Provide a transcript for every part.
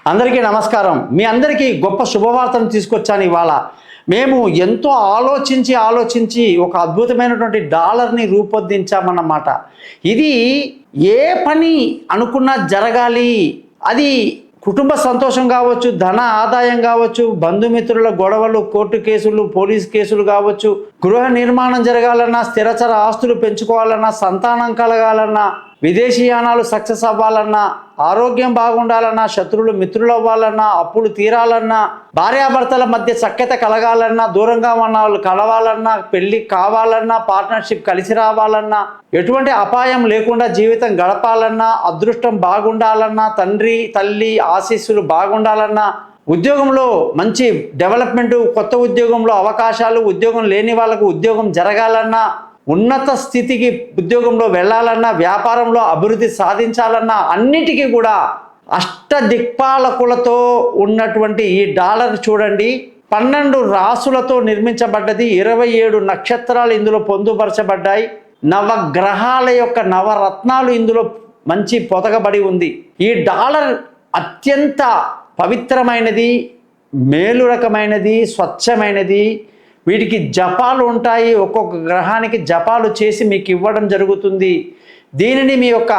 అందరికీ నమస్కారం. మీ అందరికీ గొప్ప శుభవార్తను తీసుకొచ్చాను ఇవాళ. మేము ఎంతో ఆలోచించి ఒక అద్భుతమైనటువంటి డాలర్ని రూపొందించామన్నమాట. ఇది ఏ పని అనుకున్నా జరగాలి. అది కుటుంబ సంతోషం కావచ్చు, ధన ఆదాయం కావచ్చు, బంధుమిత్రుల గొడవలు, కోర్టు కేసులు, పోలీస్ కేసులు కావచ్చు, గృహ నిర్మాణం జరగాలన్నా, స్థిరచర ఆస్తులు పెంచుకోవాలన్నా, సంతానం కలగాలన్నా, విదేశీయానాలు సక్సెస్ అవ్వాలన్నా, ఆరోగ్యం బాగుండాలన్నా, శత్రువులు మిత్రులు అవ్వాలన్నా, అప్పులు తీరాలన్నా, భార్యాభర్తల మధ్య సఖ్యత కలగాలన్నా, దూరంగా ఉన్న వాళ్ళు కలవాలన్నా, పెళ్ళి కావాలన్నా, పార్ట్నర్షిప్ కలిసి రావాలన్నా, ఎటువంటి అపాయం లేకుండా జీవితం గడపాలన్నా, అదృష్టం బాగుండాలన్నా, తండ్రి తల్లి ఆశీస్సులు బాగుండాలన్నా, ఉద్యోగంలో మంచి డెవలప్మెంట్, కొత్త ఉద్యోగంలో అవకాశాలు, ఉద్యోగం లేని వాళ్ళకు ఉద్యోగం జరగాలన్నా, ఉన్నత స్థితికి ఉద్యోగంలో వెళ్ళాలన్నా, వ్యాపారంలో అభివృద్ధి సాధించాలన్నా, అన్నిటికీ కూడా అష్టదిక్పాలకులతో ఉన్నటువంటి ఈ డాలర్ చూడండి. 12 రాసులతో నిర్మించబడ్డది. 27 నక్షత్రాలు ఇందులో పొందుపరచబడ్డాయి. నవగ్రహాల యొక్క నవరత్నాలు ఇందులో మంచి పొదగబడి ఉంది. ఈ డాలర్ అత్యంత పవిత్రమైనది, మేలు రకమైనది, స్వచ్ఛమైనది. వీటికి జపాలు ఉంటాయి. ఒక్కొక్క గ్రహానికి జపాలు చేసి మీకు ఇవ్వడం జరుగుతుంది. దీనిని మీ యొక్క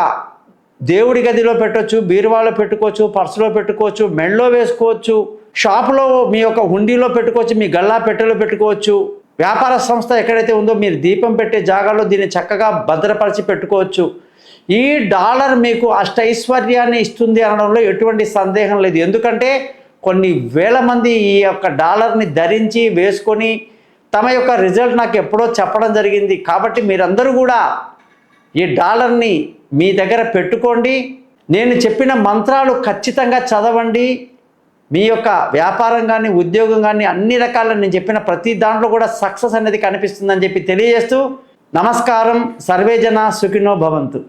దేవుడి గదిలో పెట్టవచ్చు, బీరువాలో పెట్టుకోవచ్చు, పర్సులో పెట్టుకోవచ్చు, మెడలో వేసుకోవచ్చు, షాపులో మీ యొక్క హుండీలో పెట్టుకోవచ్చు, మీ గల్లా పెట్టెలో పెట్టుకోవచ్చు. వ్యాపార సంస్థ ఎక్కడైతే ఉందో మీరు దీపం పెట్టే జాగాలో దీన్ని చక్కగా భద్రపరిచి పెట్టుకోవచ్చు. ఈ డాలర్ మీకు అష్టైశ్వర్యాన్ని ఇస్తుంది అనడంలో ఎటువంటి సందేహం లేదు. ఎందుకంటే కొన్ని వేల మంది ఈ యొక్క డాలర్ని ధరించి వేసుకొని తమ యొక్క రిజల్ట్ నాకు ఎప్పుడో చెప్పడం జరిగింది. కాబట్టి మీరందరూ కూడా ఈ డాలర్ని మీ దగ్గర పెట్టుకోండి. నేను చెప్పిన మంత్రాలు ఖచ్చితంగా చదవండి. మీ యొక్క వ్యాపారం కానీ, ఉద్యోగం కానీ, అన్ని రకాల నేను చెప్పిన ప్రతి దాంట్లో కూడా సక్సెస్ అనేది కనిపిస్తుందని చెప్పి తెలియజేస్తూ నమస్కారం. సర్వేజన సుఖినో భవంతు.